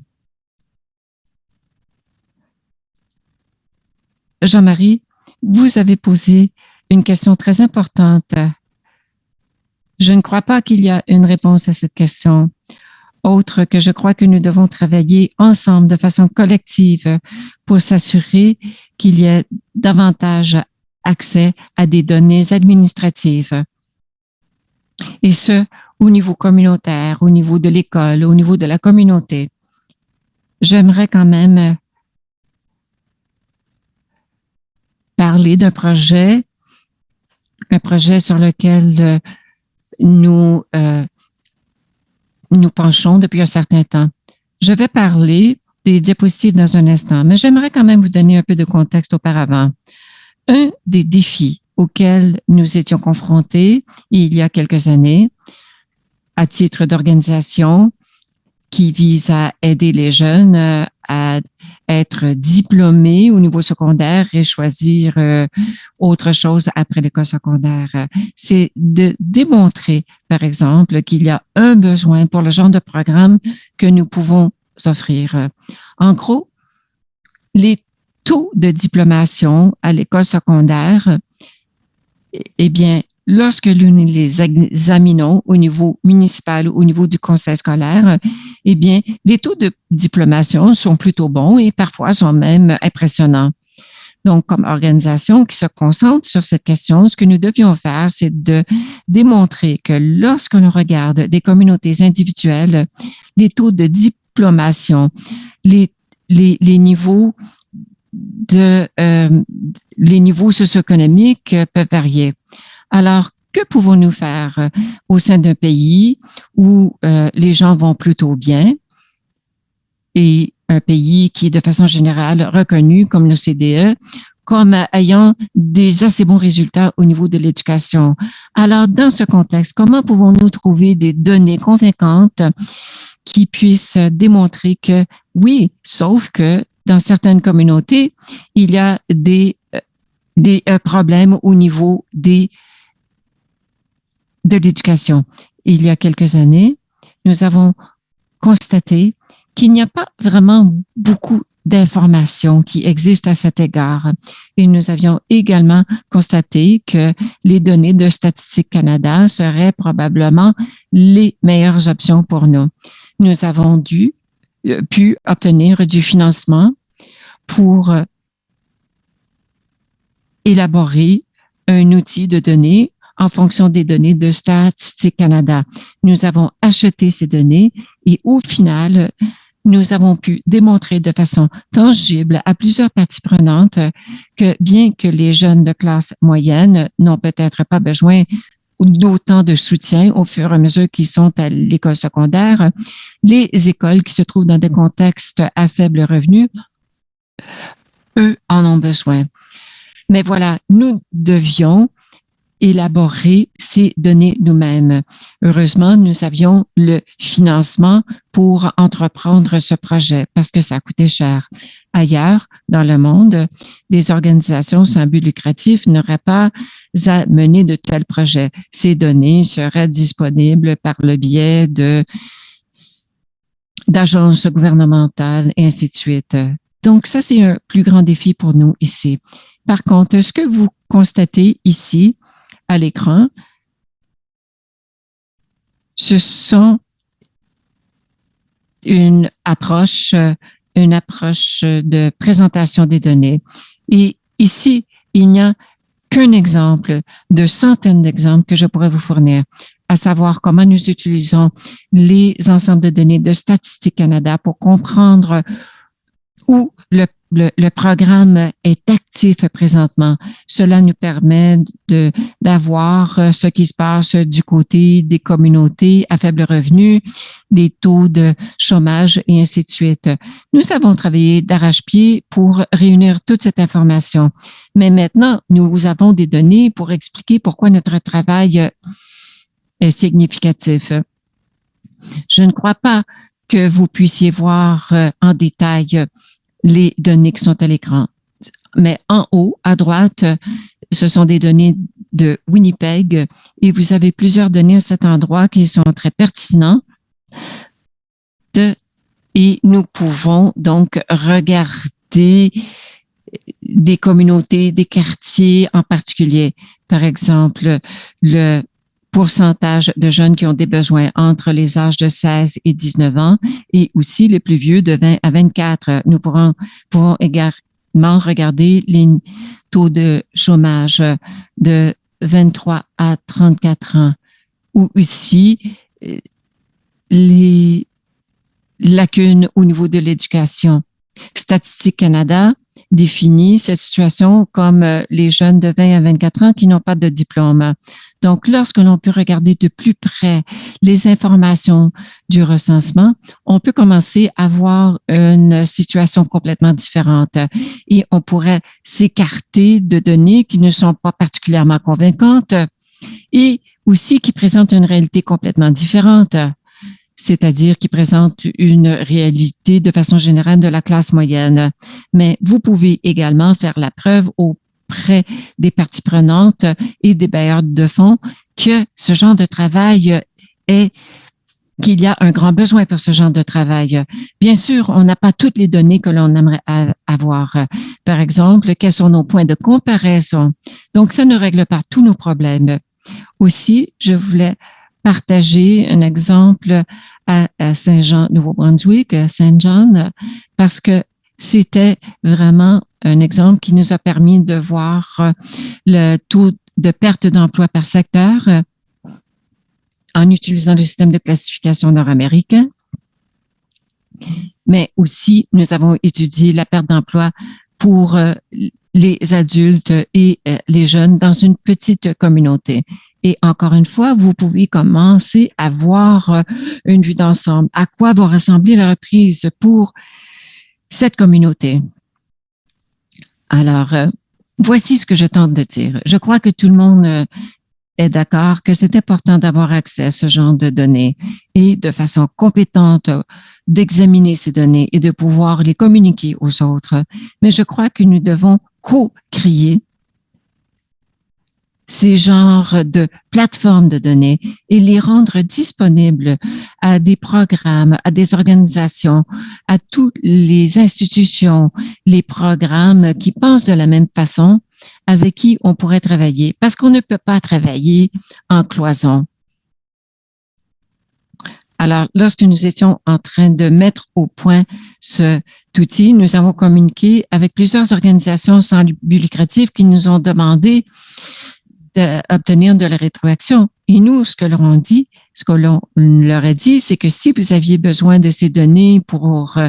Jean-Marie, vous avez posé une question très importante. Je ne crois pas qu'il y a une réponse à cette question, autre que je crois que nous devons travailler ensemble de façon collective pour s'assurer qu'il y ait davantage accès à des données administratives. Et ce, au niveau communautaire, au niveau de l'école, au niveau de la communauté. J'aimerais quand même parler d'un projet, sur lequel nous penchons depuis un certain temps. Je vais parler des diapositives dans un instant, mais j'aimerais quand même vous donner un peu de contexte auparavant. Un des défis auxquels nous étions confrontés il y a quelques années, à titre d'organisation qui vise à aider les jeunes à être diplômés au niveau secondaire et choisir autre chose après l'école secondaire. C'est de démontrer, par exemple, qu'il y a un besoin pour le genre de programme que nous pouvons offrir. En gros, les taux de diplomation à l'école secondaire, eh bien, lorsque nous les examinons au niveau municipal, au niveau du conseil scolaire, eh bien, les taux de diplomation sont plutôt bons et parfois sont même impressionnants. Donc, comme organisation qui se concentre sur cette question, ce que nous devions faire, c'est de démontrer que lorsque l'on regarde des communautés individuelles, les taux de diplomation, les niveaux les niveaux socio-économiques peuvent varier. Alors que pouvons-nous faire au sein d'un pays où les gens vont plutôt bien et un pays qui est de façon générale reconnu comme l'OCDE comme ayant des assez bons résultats au niveau de l'éducation. Alors, dans ce contexte, comment pouvons-nous trouver des données convaincantes qui puissent démontrer que oui, sauf que dans certaines communautés, il y a des problèmes au niveau de l'éducation. Il y a quelques années, nous avons constaté qu'il n'y a pas vraiment beaucoup d'informations qui existent à cet égard. Et nous avions également constaté que les données de Statistique Canada seraient probablement les meilleures options pour nous. Nous avons pu obtenir du financement pour élaborer un outil de données en fonction des données de Statistique Canada. Nous avons acheté ces données et au final, nous avons pu démontrer de façon tangible à plusieurs parties prenantes que bien que les jeunes de classe moyenne n'ont peut-être pas besoin d'autant de soutien au fur et à mesure qu'ils sont à l'école secondaire, les écoles qui se trouvent dans des contextes à faible revenu, eux en ont besoin. Mais voilà, nous devions élaborer ces données nous-mêmes. Heureusement, nous avions le financement pour entreprendre ce projet parce que ça coûtait cher. Ailleurs, dans le monde, des organisations sans but lucratif n'auraient pas à mener de tels projets. Ces données seraient disponibles par le biais d'agences gouvernementales et ainsi de suite. Donc, ça, c'est un plus grand défi pour nous ici. Par contre, ce que vous constatez ici, à l'écran, ce sont une approche de présentation des données. Et ici, il n'y a qu'un exemple de centaines d'exemples que je pourrais vous fournir, à savoir comment nous utilisons les ensembles de données de Statistique Canada pour comprendre où le programme est actif présentement. Cela nous permet d'avoir ce qui se passe du côté des communautés à faible revenu, des taux de chômage et ainsi de suite. Nous avons travaillé d'arrache-pied pour réunir toute cette information. Mais maintenant, nous avons des données pour expliquer pourquoi notre travail est significatif. Je ne crois pas que vous puissiez voir en détail les données qui sont à l'écran. Mais en haut, à droite, ce sont des données de Winnipeg et vous avez plusieurs données à cet endroit qui sont très pertinentes et nous pouvons donc regarder des communautés, des quartiers en particulier. Par exemple, le pourcentage de jeunes qui ont des besoins entre les âges de 16 et 19 ans et aussi les plus vieux de 20 à 24. Nous pouvons également regarder les taux de chômage de 23 à 34 ans ou ici les lacunes au niveau de l'éducation. Statistique Canada définit cette situation comme les jeunes de 20 à 24 ans qui n'ont pas de diplôme. Donc, lorsque l'on peut regarder de plus près les informations du recensement, on peut commencer à voir une situation complètement différente et on pourrait s'écarter de données qui ne sont pas particulièrement convaincantes et aussi qui présentent une réalité complètement différente, c'est-à-dire qui présente une réalité de façon générale de la classe moyenne. Mais vous pouvez également faire la preuve auprès des parties prenantes et des bailleurs de fonds que ce genre de travail qu'il y a un grand besoin pour ce genre de travail. Bien sûr, on n'a pas toutes les données que l'on aimerait avoir. Par exemple, quels sont nos points de comparaison? Donc, ça ne règle pas tous nos problèmes. Aussi, je voulais partager un exemple à Saint-Jean, Nouveau-Brunswick, Saint-John, parce que c'était vraiment un exemple qui nous a permis de voir le taux de perte d'emploi par secteur en utilisant le système de classification nord-américain. Mais aussi, nous avons étudié la perte d'emploi pour les adultes et les jeunes dans une petite communauté. Et encore une fois, vous pouvez commencer à voir une vue d'ensemble. À quoi va ressembler la reprise pour cette communauté? Alors, voici ce que je tente de dire. Je crois que tout le monde est d'accord que c'est important d'avoir accès à ce genre de données et de façon compétente d'examiner ces données et de pouvoir les communiquer aux autres. Mais je crois que nous devons co-créer ces genres de plateformes de données et les rendre disponibles à des programmes, à des organisations, à toutes les institutions, les programmes qui pensent de la même façon, avec qui on pourrait travailler, parce qu'on ne peut pas travailler en cloison. Alors, lorsque nous étions en train de mettre au point cet outil, nous avons communiqué avec plusieurs organisations sans but lucratif qui nous ont demandé d'obtenir de la rétroaction. Et nous, ce que l'on leur a dit, c'est que si vous aviez besoin de ces données pour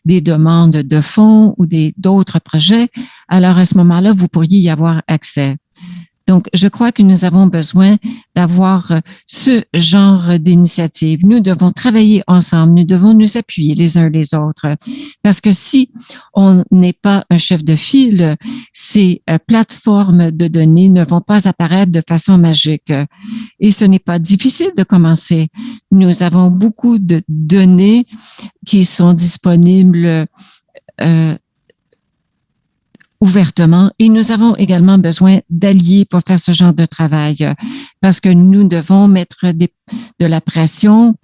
des demandes de fonds ou d'autres projets, alors à ce moment-là, vous pourriez y avoir accès. Donc, je crois que nous avons besoin d'avoir ce genre d'initiative. Nous devons travailler ensemble, nous devons nous appuyer les uns les autres. Parce que si on n'est pas un chef de file, ces plateformes de données ne vont pas apparaître de façon magique. Et ce n'est pas difficile de commencer. Nous avons beaucoup de données qui sont disponibles ouvertement et nous avons également besoin d'alliés pour faire ce genre de travail parce que nous devons mettre de la pression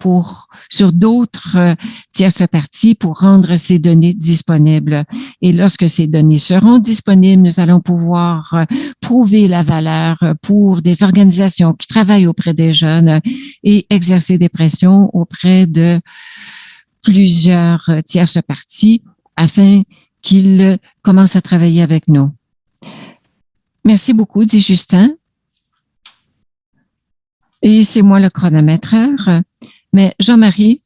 sur d'autres tierces parties pour rendre ces données disponibles. Et lorsque ces données seront disponibles, nous allons pouvoir prouver la valeur pour des organisations qui travaillent auprès des jeunes et exercer des pressions auprès de plusieurs tierces parties afin qu'il commence à travailler avec nous. Merci beaucoup, dit Justin. Et c'est moi le chronométreur. Mais Jean-Marie,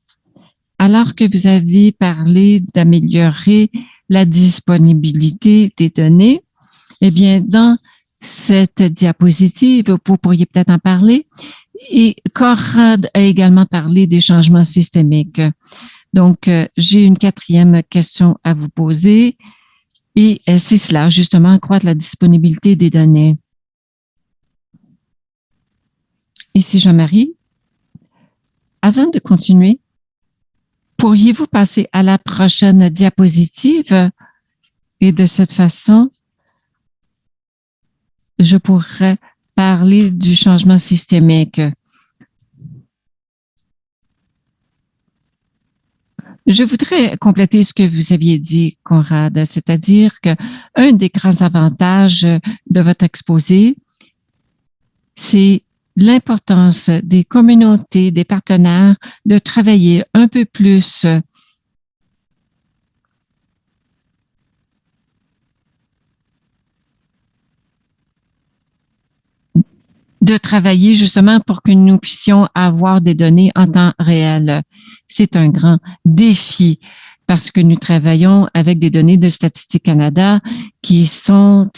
alors que vous avez parlé d'améliorer la disponibilité des données, eh bien, dans cette diapositive, vous pourriez peut-être en parler. Et Conrad a également parlé des changements systémiques. Donc, j'ai une quatrième question à vous poser et c'est cela, justement, accroître la disponibilité des données. Ici, Jean-Marie. Avant de continuer, pourriez-vous passer à la prochaine diapositive et de cette façon, je pourrais parler du changement systémique. Je voudrais compléter ce que vous aviez dit, Conrad, c'est-à-dire qu'un des grands avantages de votre exposé, c'est l'importance des communautés, des partenaires, de travailler un peu plus de travailler justement pour que nous puissions avoir des données en temps réel. C'est un grand défi parce que nous travaillons avec des données de Statistique Canada qui sont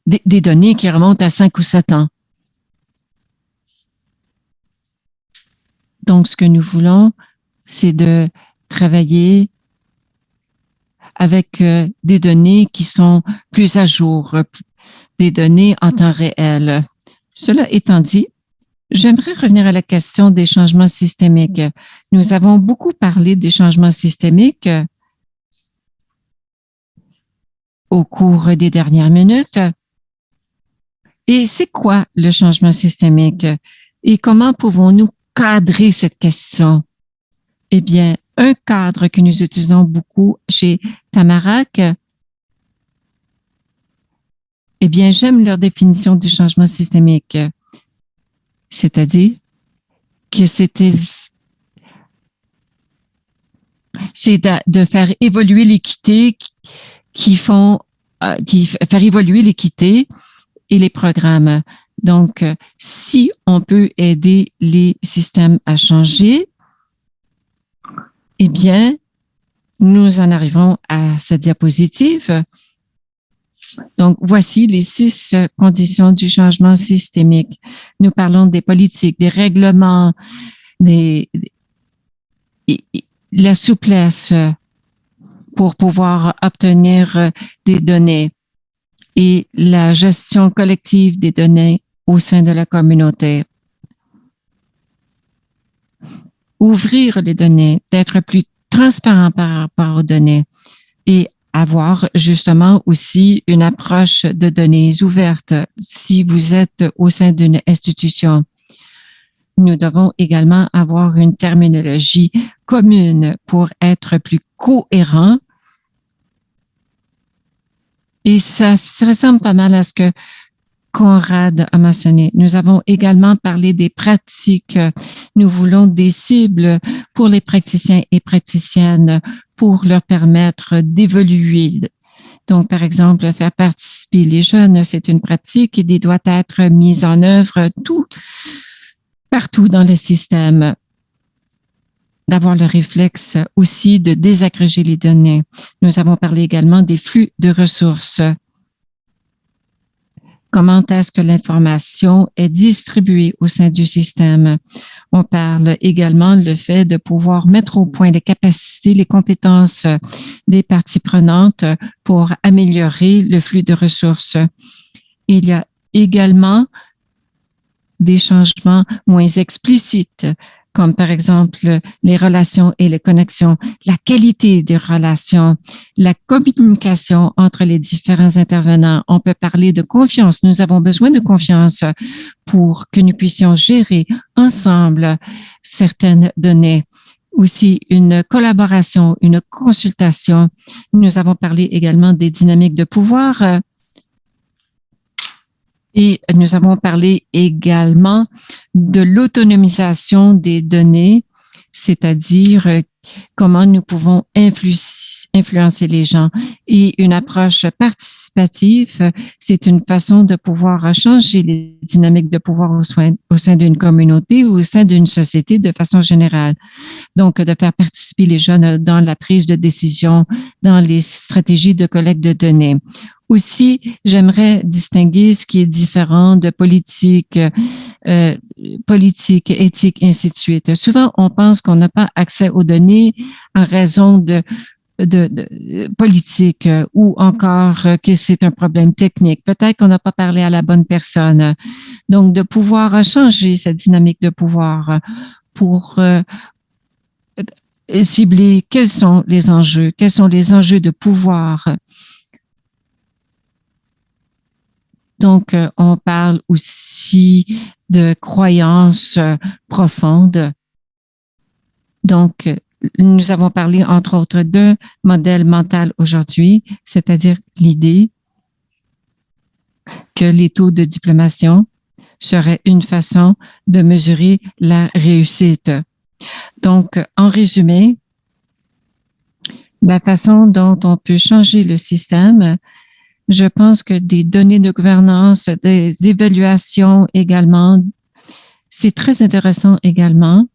des données qui remontent à 5 ou 7 ans. Donc, ce que nous voulons, c'est de travailler avec des données qui sont plus à jour, des données en temps réel. Cela étant dit, j'aimerais revenir à la question des changements systémiques. Nous avons beaucoup parlé des changements systémiques au cours des dernières minutes. Et c'est quoi le changement systémique? Et comment pouvons-nous cadrer cette question? Eh bien, un cadre que nous utilisons beaucoup chez Tamarack, eh bien, j'aime leur définition du changement systémique, c'est-à-dire que c'est de faire évoluer l'équité faire évoluer l'équité et les programmes. Donc, si on peut aider les systèmes à changer, eh bien, nous en arrivons à cette diapositive. Donc, voici les 6 conditions du changement systémique. Nous parlons des politiques, des règlements, la souplesse pour pouvoir obtenir des données et la gestion collective des données au sein de la communauté. Ouvrir les données, d'être plus transparent par rapport aux données et avoir justement aussi une approche de données ouvertes si vous êtes au sein d'une institution. Nous devons également avoir une terminologie commune pour être plus cohérent. Et ça ressemble pas mal à ce que Conrad a mentionné. Nous avons également parlé des pratiques. Nous voulons des cibles pour les praticiens et praticiennes pour leur permettre d'évoluer. Donc, par exemple, faire participer les jeunes, c'est une pratique qui doit être mise en œuvre partout dans le système. D'avoir le réflexe aussi de désagréger les données. Nous avons parlé également des flux de ressources. Comment est-ce que l'information est distribuée au sein du système? On parle également le fait de pouvoir mettre au point les capacités, les compétences des parties prenantes pour améliorer le flux de ressources. Il y a également des changements moins explicites, comme par exemple les relations et les connexions, la qualité des relations, la communication entre les différents intervenants. On peut parler de confiance. Nous avons besoin de confiance pour que nous puissions gérer ensemble certaines données. Aussi une collaboration, une consultation. Nous avons parlé également des dynamiques de pouvoir. Et nous avons parlé également de l'autonomisation des données, c'est-à-dire comment nous pouvons influencer les gens. Et une approche participative, c'est une façon de pouvoir changer les dynamiques de pouvoir au sein d'une communauté ou au sein d'une société de façon générale. Donc, de faire participer les jeunes dans la prise de décision, dans les stratégies de collecte de données. Aussi, j'aimerais distinguer ce qui est différent de politique, éthique, ainsi de suite. Souvent, on pense qu'on n'a pas accès aux données en raison de politique ou encore que c'est un problème technique. Peut-être qu'on n'a pas parlé à la bonne personne. Donc, de pouvoir changer cette dynamique de pouvoir pour cibler quels sont les enjeux de pouvoir. Donc, on parle aussi de croyances profondes. Donc, nous avons parlé, entre autres, d'un modèle mental aujourd'hui, c'est-à-dire l'idée que les taux de diplomation seraient une façon de mesurer la réussite. Donc, en résumé, la façon dont on peut changer le système, je pense que des données de gouvernance, des évaluations également, c'est très intéressant également.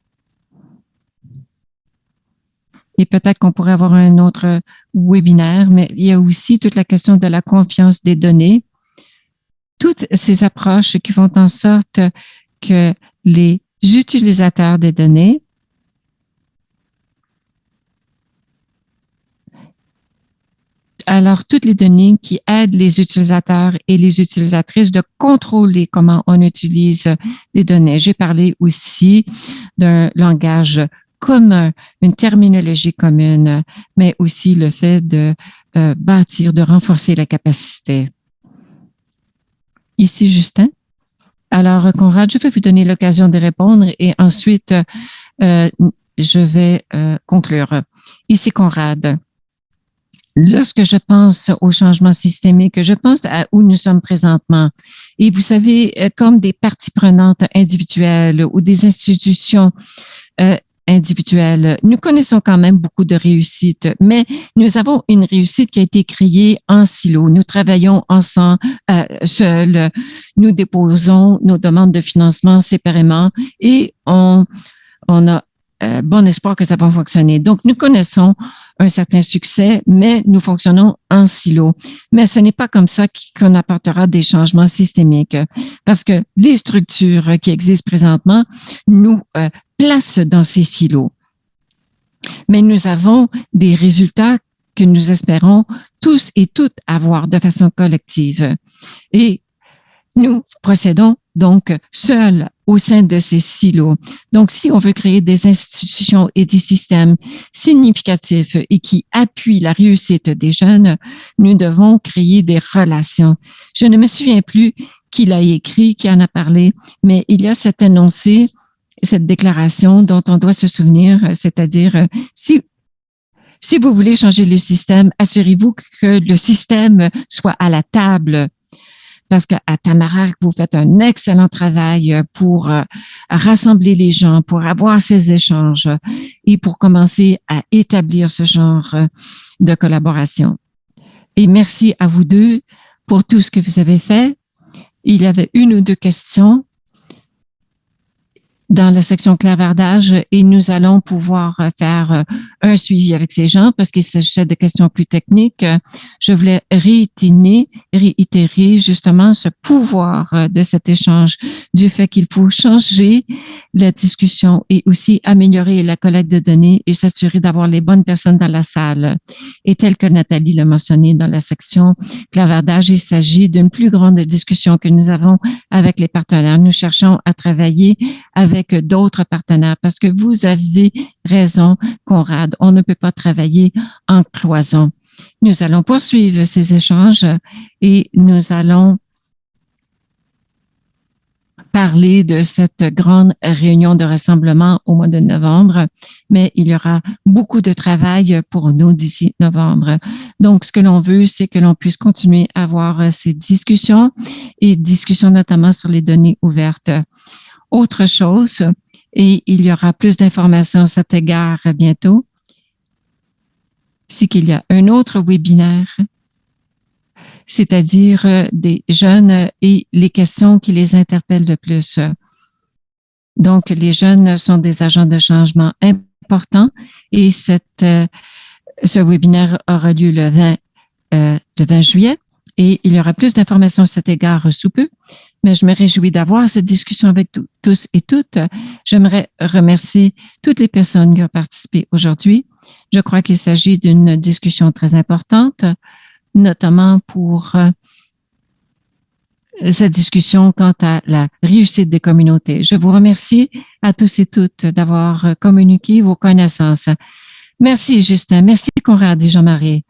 Et peut-être qu'on pourrait avoir un autre webinaire, mais il y a aussi toute la question de la confiance des données. Toutes ces approches qui font en sorte que les utilisateurs des données alors, toutes les données qui aident les utilisateurs et les utilisatrices de contrôler comment on utilise les données. J'ai parlé aussi d'un langage commun, une terminologie commune, mais aussi le fait de bâtir, de renforcer la capacité. Ici, Justin. Alors, Conrad, je vais vous donner l'occasion de répondre et ensuite, je vais conclure. Ici, Conrad. Lorsque je pense au changement systémique, je pense à où nous sommes présentement. Et vous savez, comme des parties prenantes individuelles ou des institutions individuelles, nous connaissons quand même beaucoup de réussites, mais nous avons une réussite qui a été créée en silo. Nous travaillons ensemble, seuls. Nous déposons nos demandes de financement séparément et on a bon espoir que ça va fonctionner. Donc, nous connaissons un certain succès, mais nous fonctionnons en silo. Mais ce n'est pas comme ça qu'on apportera des changements systémiques, parce que les structures qui existent présentement nous placent dans ces silos. Mais nous avons des résultats que nous espérons tous et toutes avoir de façon collective. Et nous procédons donc seuls au sein de ces silos. Donc, si on veut créer des institutions et des systèmes significatifs et qui appuient la réussite des jeunes, nous devons créer des relations. Je ne me souviens plus qui l'a écrit, qui en a parlé, mais il y a cet énoncé, cette déclaration dont on doit se souvenir, c'est-à-dire si vous voulez changer le système, assurez-vous que le système soit à la table. Parce qu'à Tamarack, vous faites un excellent travail pour rassembler les gens, pour avoir ces échanges et pour commencer à établir ce genre de collaboration. Et merci à vous deux pour tout ce que vous avez fait. Il y avait une ou deux questions dans la section clavardage et nous allons pouvoir faire un suivi avec ces gens parce qu'il s'agissait de questions plus techniques. Je voulais réitérer justement ce pouvoir de cet échange, du fait qu'il faut changer la discussion et aussi améliorer la collecte de données et s'assurer d'avoir les bonnes personnes dans la salle. Et tel que Nathalie l'a mentionné dans la section clavardage, il s'agit d'une plus grande discussion que nous avons avec les partenaires. Nous cherchons à travailler avec d'autres partenaires parce que vous avez raison, Conrad, on ne peut pas travailler en cloison. Nous allons poursuivre ces échanges et nous allons parler de cette grande réunion de rassemblement au mois de novembre, mais il y aura beaucoup de travail pour nous d'ici novembre. Donc, ce que l'on veut, c'est que l'on puisse continuer à avoir ces discussions et discussions notamment sur les données ouvertes. Autre chose, et il y aura plus d'informations à cet égard bientôt, c'est qu'il y a un autre webinaire, c'est-à-dire des jeunes et les questions qui les interpellent le plus. Donc, les jeunes sont des agents de changement importants et ce webinaire aura lieu le 20 juillet et il y aura plus d'informations à cet égard sous peu. Mais je me réjouis d'avoir cette discussion avec tous et toutes. J'aimerais remercier toutes les personnes qui ont participé aujourd'hui. Je crois qu'il s'agit d'une discussion très importante, notamment pour cette discussion quant à la réussite des communautés. Je vous remercie à tous et toutes d'avoir communiqué vos connaissances. Merci Justin, merci Conrad et Jean-Marie.